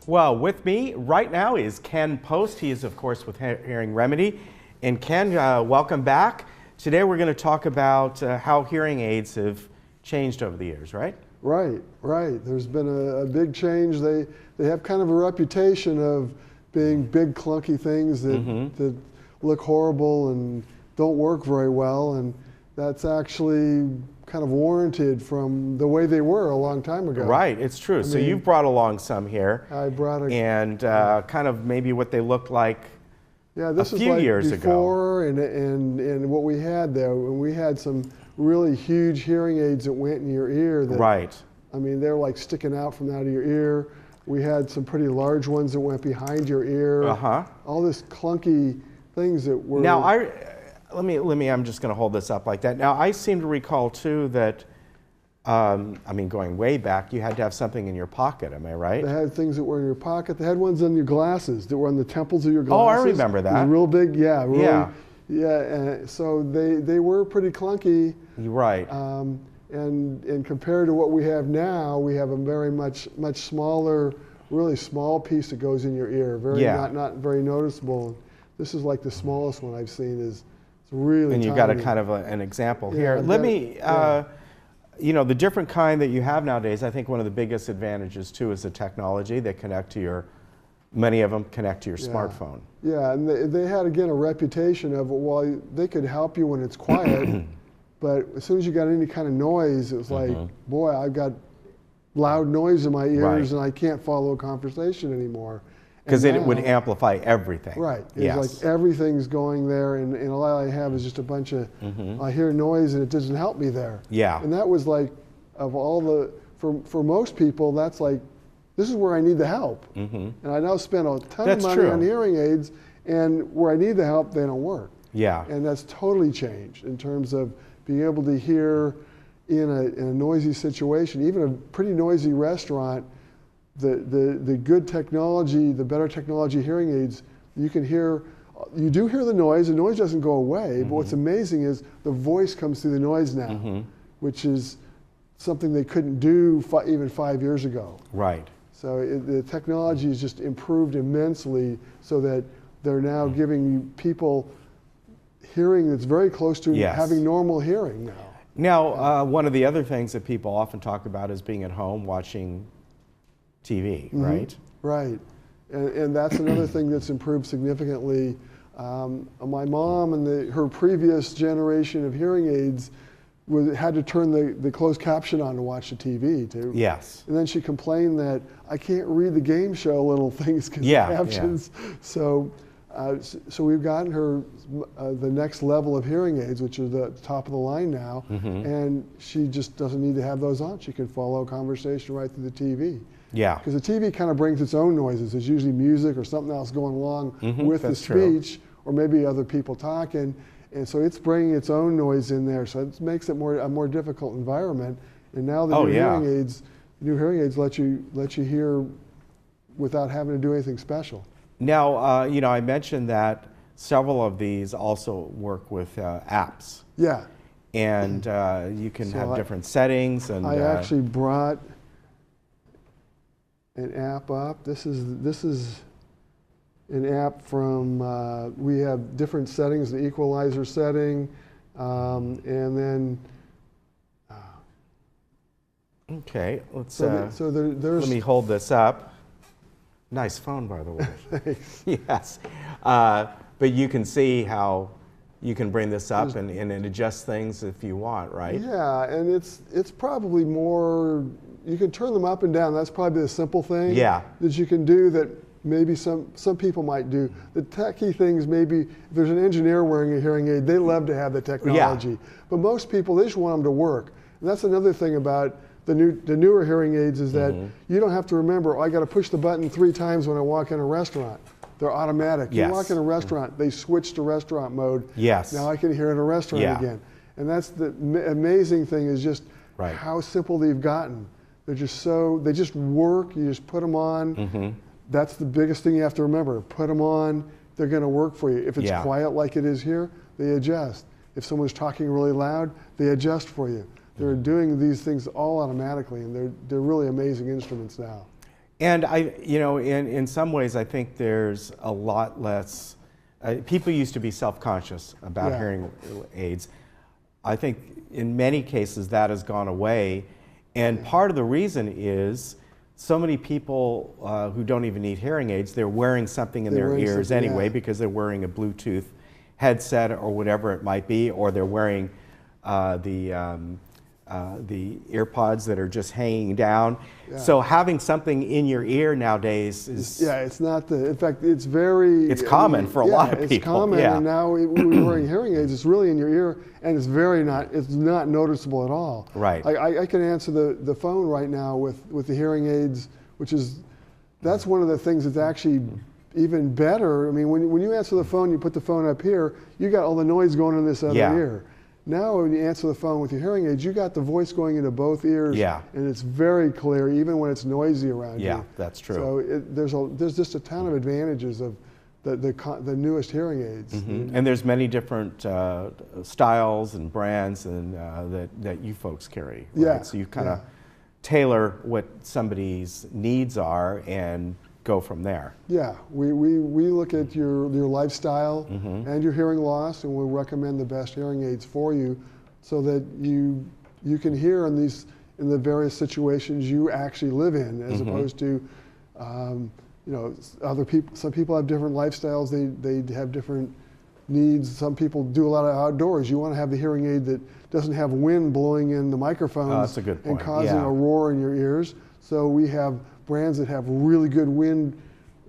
Well, with me right now is Ken Post. He is, of course, with Hearing Remedy. And Ken, welcome back. Today we're going to talk about how hearing aids have changed over the years, right? Right. There's been a big change. They have kind of a reputation of being big, clunky things that look horrible and don't work very well. And that's actually kind of warranted from the way they were a long time ago. Right, it's true. So you've brought along some here. I brought a... And kind of maybe what they looked like this a is few like years before ago. And what we had there, and we had some really huge hearing aids that went in your ear. That, right. I mean, they're like sticking out from out of your ear. We had some pretty large ones that went behind your ear. All this clunky things that were... Now, let me, I'm just going to hold this up like that. Now, I seem to recall, too, that, I mean, going way back, you had to have something in your pocket, am I right? They had things that were in your pocket. They had ones on your glasses that were on the temples of your glasses. Oh, I remember that. Real big, yeah. Really, yeah. So they were pretty clunky. You're right. And compared to what we have now, we have a very much smaller, really small piece that goes in your ear. Not very noticeable. This is like the smallest one I've seen. It's really and you tiny. got a kind of an example here. Let me, you know, the different kind that you have nowadays, I think one of the biggest advantages too is the technology. They connect to your, many of them connect to your smartphone. Yeah, and they had, again, a reputation of, well, they could help you when it's quiet, but as soon as you got any kind of noise, it was like, boy, I've got loud noise in my ears and I can't follow a conversation anymore. Because it would amplify everything. Right. It's like everything's going there, and all I have is just a bunch of, I hear noise and it doesn't help me there. Yeah. And that was like, of all the, for most people, that's like, this is where I need the help. And I now spend a ton of money on hearing aids, and where I need the help, they don't work. Yeah. And that's totally changed in terms of being able to hear in a noisy situation, even a pretty noisy restaurant. The good technology, the better technology hearing aids, you can hear, you do hear the noise doesn't go away, but what's amazing is the voice comes through the noise now, which is something they couldn't do even 5 years ago. Right. So the technology has just improved immensely so that they're now giving people hearing that's very close to having normal hearing now. Now, one of the other things that people often talk about is being at home watching TV, right? Right, and that's another thing that's improved significantly. My mom and her previous generation of hearing aids had to turn the closed caption on to watch the TV too. Yes. And then she complained that I can't read the game show little things because of captions. So we've gotten her the next level of hearing aids, which are the top of the line now, and she just doesn't need to have those on. She can follow a conversation right through the TV. Yeah. Because the TV kind of brings its own noises. There's usually music or something else going along with the speech, or maybe other people talking, and so it's bringing its own noise in there. So it makes it a more difficult environment. And now the new hearing aids let you hear without having to do anything special. Now, you know, I mentioned that several of these also work with apps. Yeah. And you can have different settings. And I actually brought an app up. This is an app from, we have different settings, the equalizer setting, and then. Okay, let's, there's, let me hold this up. Nice phone, by the way. Thanks. Yes. But you can see how you can bring this up and adjust things if you want, right? Yeah, and it's probably more, you can turn them up and down. That's probably the simple thing that you can do that maybe some people might do. The techie things, maybe if there's an engineer wearing a hearing aid, they love to have the technology. But most people, they just want them to work. And that's another thing about the newer hearing aids is that you don't have to remember, I got to push the button 3 times when I walk in a restaurant. They're automatic. You walk in a restaurant, they switch to restaurant mode. Yes. Now I can hear in a restaurant again. And that's the amazing thing is just how simple they've gotten. They're just they just work. You just put them on. That's the biggest thing you have to remember. Put them on. They're going to work for you. If it's quiet like it is here, they adjust. If someone's talking really loud, they adjust for you. They're doing these things all automatically, and they're really amazing instruments now. And in some ways, I think there's a lot less. People used to be self-conscious about hearing aids. I think in many cases that has gone away, and part of the reason is so many people who don't even need hearing aids, they're wearing something in their ears anyway because they're wearing a Bluetooth headset or whatever it might be, or they're wearing the earpods that are just hanging down. Yeah. So having something in your ear nowadays is... Yeah, it's not the... In fact, it's very... It's common for a lot of people. It's common, and now when you're wearing hearing aids, it's really in your ear, and it's not noticeable at all. Right. I can answer the phone right now with the hearing aids, which is... That's one of the things that's actually even better. I mean, when you answer the phone, you put the phone up here, you got all the noise going in this other ear. Now when you answer the phone with your hearing aids, you got the voice going into both ears, and it's very clear, even when it's noisy around you. Yeah, that's true. So there's just a ton of advantages of the newest hearing aids. Mm-hmm. And there's many different styles and brands and that you folks carry. Right? Yeah. So you kind of tailor what somebody's needs are and go from there. Yeah, we look at your lifestyle and your hearing loss, and we'll recommend the best hearing aids for you, so that you can hear in the various situations you actually live in, as opposed to other people. Some people have different lifestyles. They have different needs. Some people do a lot of outdoors. You want to have the hearing aid that doesn't have wind blowing in the microphones that's a good point. And causing a roar in your ears. So we have brands that have really good wind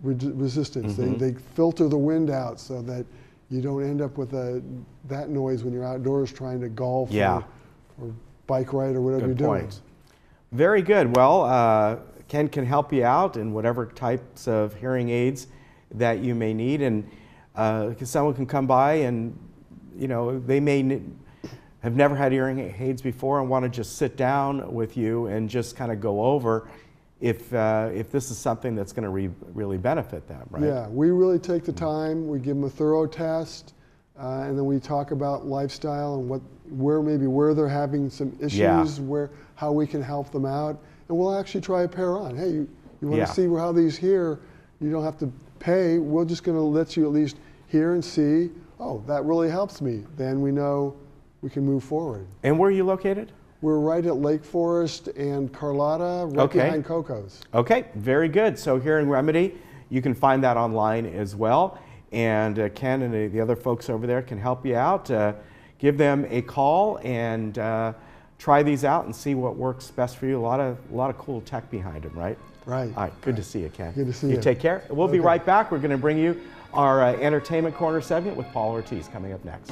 resistance. They filter the wind out so that you don't end up with that noise when you're outdoors trying to golf or bike ride or whatever you're doing. Very good. Well, Ken can help you out in whatever types of hearing aids that you may need, and someone can come by and they may have never had hearing aids before and want to just sit down with you and just kind of go over if this is something that's going to really benefit them, right? Yeah, we really take the time. We give them a thorough test, and then we talk about lifestyle and where they're having some issues, how we can help them out, and we'll actually try a pair on. Hey, you want to see how these hear? You don't have to pay. We're just going to let you at least hear and see. Oh, that really helps me. Then we know we can move forward. And where are you located? We're right at Lake Forest and Carlotta, right behind Coco's. Okay, very good. So Hearing Remedy, you can find that online as well. And Ken and the other folks over there can help you out. Give them a call and try these out and see what works best for you. A lot of cool tech behind them, right? Right. All right, good to see you, Ken. Good to see you. You take care. We'll be right back. We're going to bring you our Entertainment Corner segment with Paul Ortiz coming up next.